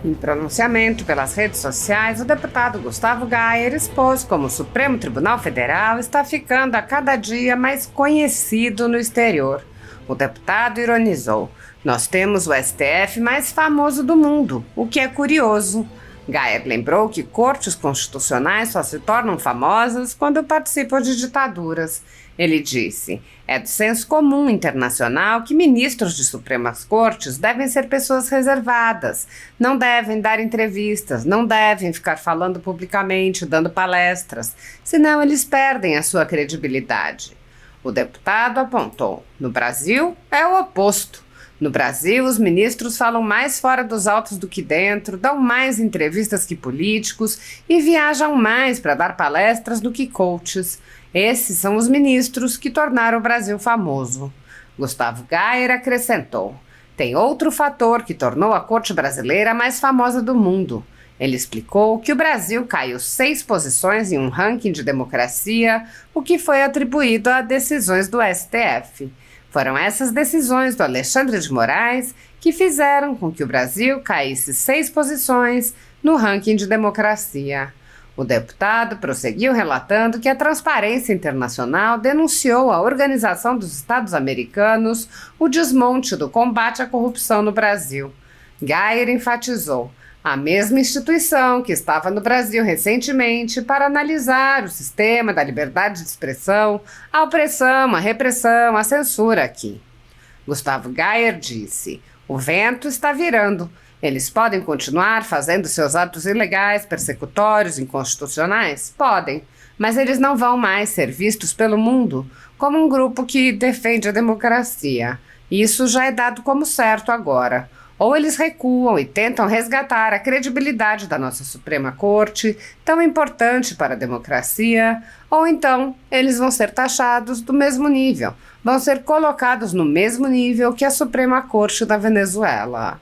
Em pronunciamento pelas redes sociais, o deputado Gustavo Gayer expôs como o Supremo Tribunal Federal está ficando a cada dia mais conhecido no exterior. O deputado ironizou: "Nós temos o STF mais famoso do mundo, o que é curioso." Gayer lembrou que cortes constitucionais só se tornam famosas quando participam de ditaduras. Ele disse: "É do senso comum internacional que ministros de Supremas Cortes devem ser pessoas reservadas, não devem dar entrevistas, não devem ficar falando publicamente, dando palestras, senão eles perdem a sua credibilidade." O deputado apontou: "No Brasil é o oposto. No Brasil, os ministros falam mais fora dos autos do que dentro, dão mais entrevistas que políticos e viajam mais para dar palestras do que coaches. Esses são os ministros que tornaram o Brasil famoso." Gustavo Gayer acrescentou: "Tem outro fator que tornou a Corte Brasileira a mais famosa do mundo." Ele explicou que o Brasil caiu 6 posições em um ranking de democracia, o que foi atribuído a decisões do STF. Foram essas decisões do Alexandre de Moraes que fizeram com que o Brasil caísse 6 posições no ranking de democracia. O deputado prosseguiu relatando que a Transparência Internacional denunciou à Organização dos Estados Americanos o desmonte do combate à corrupção no Brasil. Gayer enfatizou: "A mesma instituição que estava no Brasil recentemente para analisar o sistema da liberdade de expressão, a opressão, a repressão, a censura aqui." Gustavo Gayer disse: "O vento está virando. Eles podem continuar fazendo seus atos ilegais, persecutórios, inconstitucionais? Podem, mas eles não vão mais ser vistos pelo mundo como um grupo que defende a democracia. Isso já é dado como certo agora. Ou eles recuam e tentam resgatar a credibilidade da nossa Suprema Corte, tão importante para a democracia, ou então eles vão ser taxados do mesmo nível, vão ser colocados no mesmo nível que a Suprema Corte da Venezuela."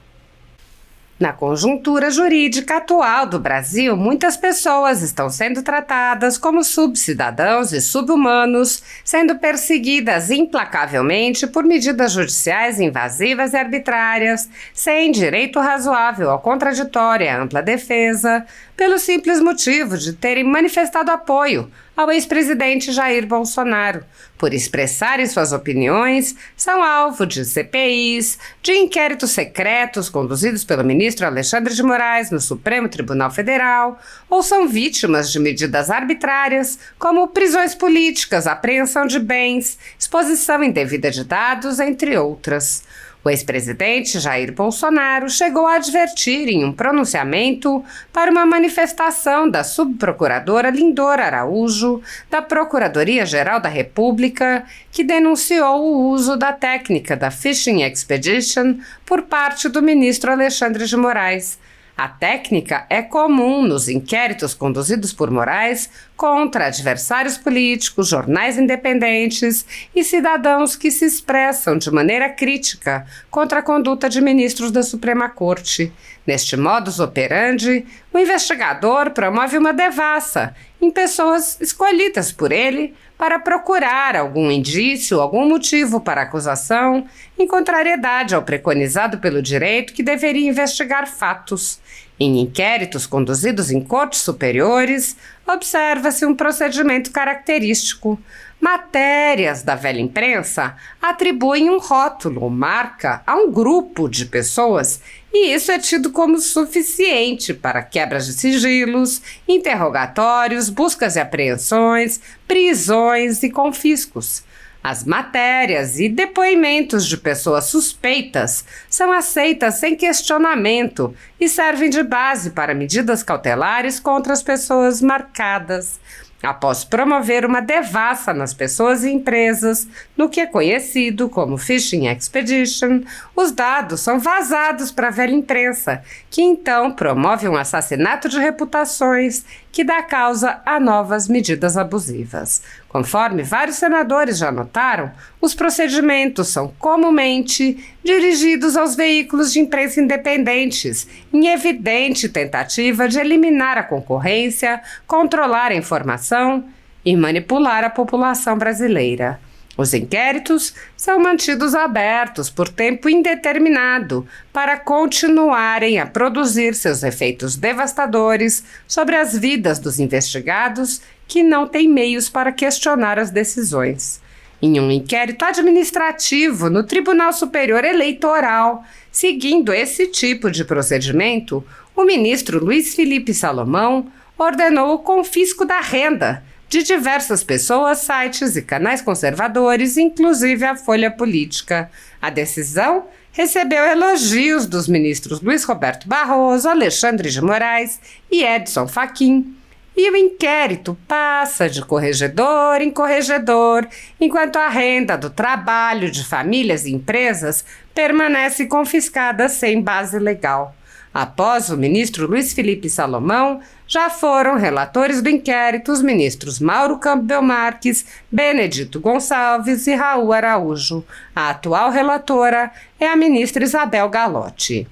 Na conjuntura jurídica atual do Brasil, muitas pessoas estão sendo tratadas como subcidadãos e subhumanos, sendo perseguidas implacavelmente por medidas judiciais invasivas e arbitrárias, sem direito razoável ao contraditório e à ampla defesa, pelo simples motivo de terem manifestado apoio ao ex-presidente Jair Bolsonaro, por expressarem suas opiniões, são alvo de CPIs, de inquéritos secretos conduzidos pelo ministro Alexandre de Moraes no Supremo Tribunal Federal, ou são vítimas de medidas arbitrárias, como prisões políticas, apreensão de bens, exposição indevida de dados, entre outras. O ex-presidente Jair Bolsonaro chegou a advertir em um pronunciamento para uma manifestação da subprocuradora Lindora Araújo, da Procuradoria-Geral da República, que denunciou o uso da técnica da Fishing Expedition por parte do ministro Alexandre de Moraes. A técnica é comum nos inquéritos conduzidos por Moraes contra adversários políticos, jornais independentes e cidadãos que se expressam de maneira crítica contra a conduta de ministros da Suprema Corte. Neste modus operandi, o investigador promove uma devassa em pessoas escolhidas por ele para procurar algum indício, algum motivo para a acusação, em contrariedade ao preconizado pelo direito que deveria investigar fatos. Em inquéritos conduzidos em cortes superiores, observa-se um procedimento característico. Matérias da velha imprensa atribuem um rótulo ou marca a um grupo de pessoas e isso é tido como suficiente para quebras de sigilos, interrogatórios, buscas e apreensões, prisões e confiscos. As matérias e depoimentos de pessoas suspeitas são aceitas sem questionamento e servem de base para medidas cautelares contra as pessoas marcadas. Após promover uma devassa nas pessoas e empresas, no que é conhecido como Fishing Expedition, os dados são vazados para a velha imprensa, que então promove um assassinato de reputações que dá causa a novas medidas abusivas. Conforme vários senadores já notaram, os procedimentos são comumente dirigidos aos veículos de imprensa independentes, em evidente tentativa de eliminar a concorrência, controlar a informação e manipular a população brasileira. Os inquéritos são mantidos abertos por tempo indeterminado para continuarem a produzir seus efeitos devastadores sobre as vidas dos investigados que não têm meios para questionar as decisões. Em um inquérito administrativo no Tribunal Superior Eleitoral, seguindo esse tipo de procedimento, o ministro Luiz Felipe Salomão ordenou o confisco da renda de diversas pessoas, sites e canais conservadores, inclusive a Folha Política. A decisão recebeu elogios dos ministros Luiz Roberto Barroso, Alexandre de Moraes e Edson Fachin. E o inquérito passa de corregedor em corregedor, enquanto a renda do trabalho de famílias e empresas permanece confiscada sem base legal. Após o ministro Luiz Felipe Salomão, já foram relatores do inquérito os ministros Mauro Campbell Marques, Benedito Gonçalves e Raul Araújo. A atual relatora é a ministra Isabel Galotti.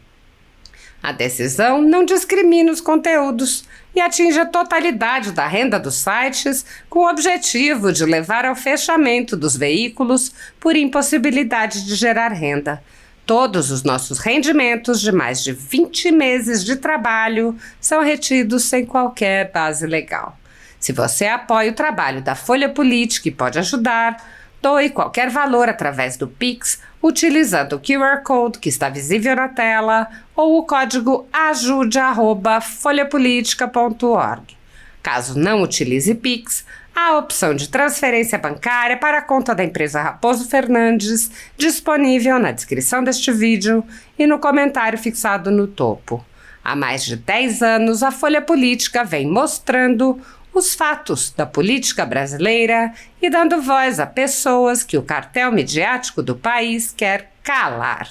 A decisão não discrimina os conteúdos e atinge a totalidade da renda dos sites com o objetivo de levar ao fechamento dos veículos por impossibilidade de gerar renda. Todos os nossos rendimentos de mais de 20 meses de trabalho são retidos sem qualquer base legal. Se você apoia o trabalho da Folha Política e pode ajudar, doe qualquer valor através do Pix, utilizando o QR Code que está visível na tela ou o código ajude@folhapolitica.org. Caso não utilize Pix, há a opção de transferência bancária para a conta da empresa Raposo Fernandes, disponível na descrição deste vídeo e no comentário fixado no topo. Há mais de 10 anos, a Folha Política vem mostrando os fatos da política brasileira e dando voz a pessoas que o cartel midiático do país quer calar.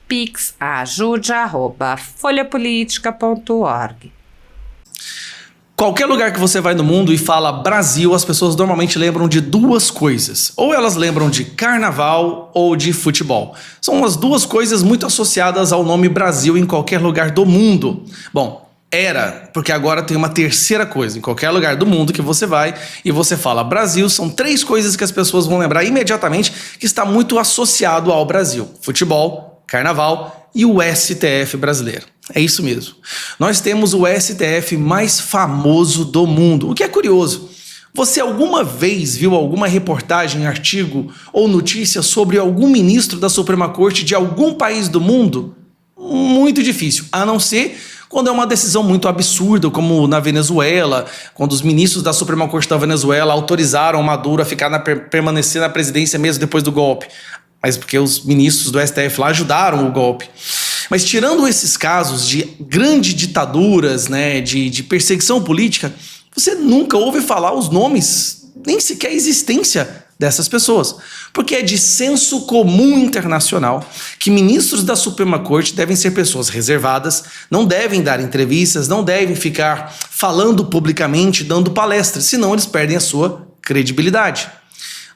Pix ajude@folhapolitica.org. Qualquer lugar que você vai no mundo e fala Brasil, as pessoas normalmente lembram de duas coisas. Ou elas lembram de carnaval ou de futebol. São as duas coisas muito associadas ao nome Brasil em qualquer lugar do mundo. Bom, era, porque agora tem uma terceira coisa. Em qualquer lugar do mundo que você vai e você fala Brasil, são três coisas que as pessoas vão lembrar imediatamente que está muito associado ao Brasil: futebol, carnaval e o STF brasileiro. É isso mesmo. Nós temos o STF mais famoso do mundo. O que é curioso, você alguma vez viu alguma reportagem, artigo ou notícia sobre algum ministro da Suprema Corte de algum país do mundo? Muito difícil, a não ser quando é uma decisão muito absurda, como na Venezuela, quando os ministros da Suprema Corte da Venezuela autorizaram Maduro a permanecer na presidência mesmo depois do golpe. Mas porque os ministros do STF lá ajudaram o golpe. Mas tirando esses casos de grandes ditaduras, né, de perseguição política, você nunca ouve falar os nomes, nem sequer a existência dessas pessoas. Porque é de senso comum internacional que ministros da Suprema Corte devem ser pessoas reservadas, não devem dar entrevistas, não devem ficar falando publicamente, dando palestras, senão eles perdem a sua credibilidade.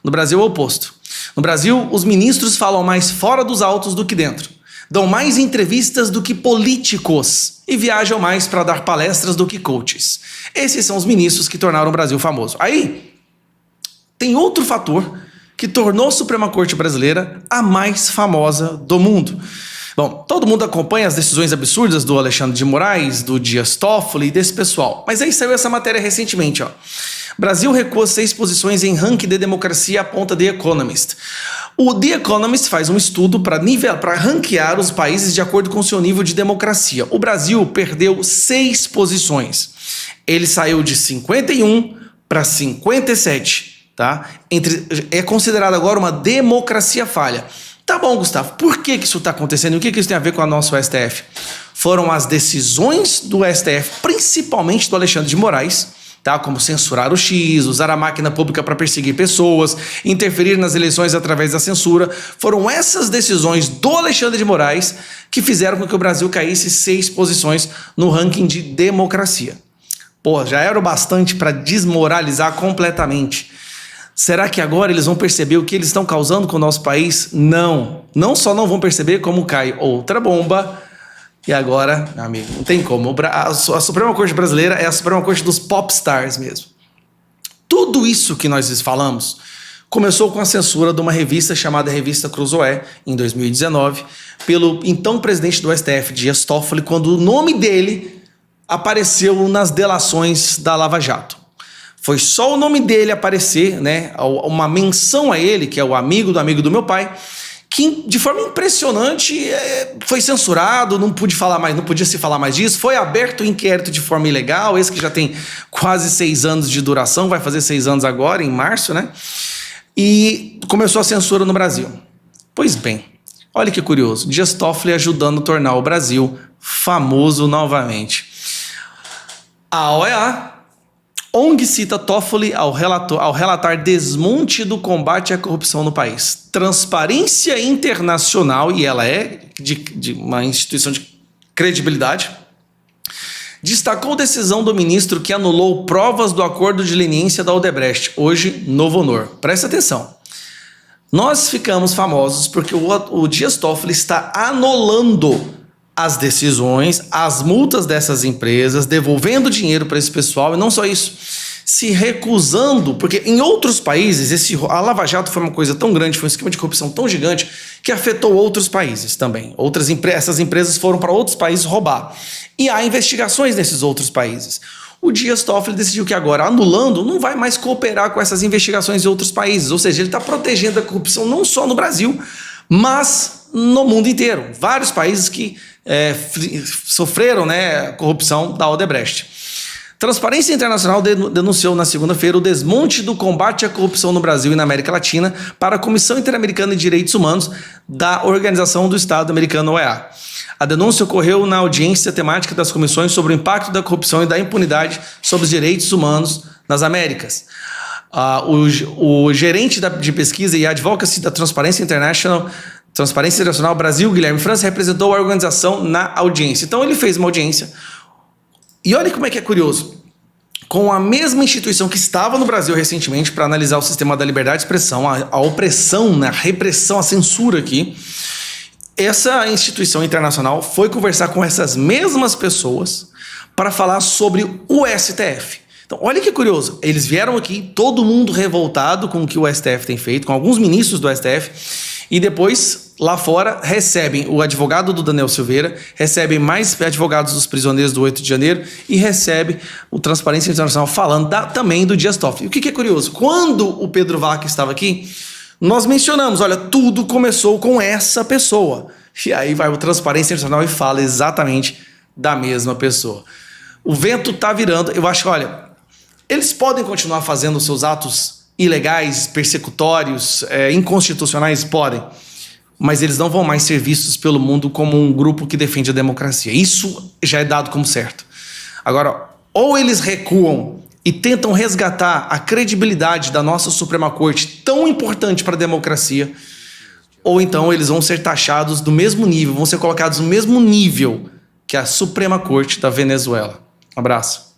No Brasil é o oposto. No Brasil, os ministros falam mais fora dos autos do que dentro. Dão mais entrevistas do que políticos e viajam mais para dar palestras do que coaches. Esses são os ministros que tornaram o Brasil famoso. Aí, tem outro fator que tornou a Suprema Corte Brasileira a mais famosa do mundo. Bom, todo mundo acompanha as decisões absurdas do Alexandre de Moraes, do Dias Toffoli e desse pessoal. Mas aí saiu essa matéria recentemente, ó. Brasil recua 6 posições em ranking de democracia, aponta The Economist. O The Economist faz um estudo para ranquear os países de acordo com o seu nível de democracia. O Brasil perdeu 6 posições. Ele saiu de 51 para 57, tá? É considerado agora uma democracia falha. Tá bom, Gustavo, por que isso está acontecendo? E o que isso tem a ver com o nosso STF? Foram as decisões do STF, principalmente do Alexandre de Moraes, tá? Como censurar o X, usar a máquina pública para perseguir pessoas, interferir nas eleições através da censura. Foram essas decisões do Alexandre de Moraes que fizeram com que o Brasil caísse 6 posições no ranking de democracia. Pô, já era o bastante para desmoralizar completamente. Será que agora eles vão perceber o que eles estão causando com o nosso país? Não. Não só não vão perceber, como cai outra bomba. E agora, meu amigo, não tem como. A Suprema Corte Brasileira é a Suprema Corte dos popstars mesmo. Tudo isso que nós falamos Começou com a censura de uma revista chamada Revista Cruzoé, em 2019, pelo então presidente do STF, Dias Toffoli, quando o nome dele apareceu nas delações da Lava Jato. Foi só o nome dele aparecer, né, uma menção a ele, que é o amigo do meu pai, que de forma impressionante foi censurado, não podia se falar mais disso, foi aberto o inquérito de forma ilegal, esse que já tem quase 6 anos de duração, vai fazer 6 anos agora, em março, né? E começou a censura no Brasil. Pois bem, olha que curioso, Dias Toffoli ajudando a tornar o Brasil famoso novamente. A OEA, ONG cita Toffoli ao relatar desmonte do combate à corrupção no país. Transparência Internacional, e ela é de uma instituição de credibilidade, destacou decisão do ministro que anulou provas do acordo de leniência da Odebrecht, hoje Novo Honor. Presta atenção. Nós ficamos famosos porque o Dias Toffoli está anulando as decisões, as multas dessas empresas, devolvendo dinheiro para esse pessoal, e não só isso, se recusando, porque em outros países, a Lava Jato foi uma coisa tão grande, foi um esquema de corrupção tão gigante, que afetou outros países também. Essas empresas foram para outros países roubar. E há investigações nesses outros países. O Dias Toffoli decidiu que agora, anulando, não vai mais cooperar com essas investigações em outros países, ou seja, ele está protegendo a corrupção não só no Brasil, mas no mundo inteiro. Vários países que sofreram, né, corrupção da Odebrecht. Transparência Internacional denunciou na segunda-feira o desmonte do combate à corrupção no Brasil e na América Latina para a Comissão Interamericana de Direitos Humanos da Organização do Estado Americano, OEA. A denúncia ocorreu na audiência temática das comissões sobre o impacto da corrupção e da impunidade sobre os direitos humanos nas Américas. O gerente de pesquisa e advocacy da Transparência Internacional Brasil, Guilherme França, representou a organização na audiência. Então ele fez uma audiência. E olha como é que é curioso. Com a mesma instituição que estava no Brasil recentemente para analisar o sistema da liberdade de expressão, a opressão, a repressão, a censura aqui, essa instituição internacional foi conversar com essas mesmas pessoas para falar sobre o STF. Então, olha que curioso, eles vieram aqui, todo mundo revoltado com o que o STF tem feito, com alguns ministros do STF, e depois, lá fora, recebem o advogado do Daniel Silveira, recebem mais advogados dos prisioneiros do 8 de janeiro e recebe o Transparência Internacional falando também do Dias Toffoli. E o que é curioso, quando o Pedro Vaca estava aqui, nós mencionamos, olha, tudo começou com essa pessoa. E aí vai o Transparência Internacional e fala exatamente da mesma pessoa. O vento está virando, eu acho que, olha, eles podem continuar fazendo seus atos ilegais, persecutórios, inconstitucionais, podem, mas eles não vão mais ser vistos pelo mundo como um grupo que defende a democracia. Isso já é dado como certo. Agora, ou eles recuam e tentam resgatar a credibilidade da nossa Suprema Corte, tão importante para a democracia, ou então eles vão ser taxados do mesmo nível, vão ser colocados no mesmo nível que a Suprema Corte da Venezuela. Abraço.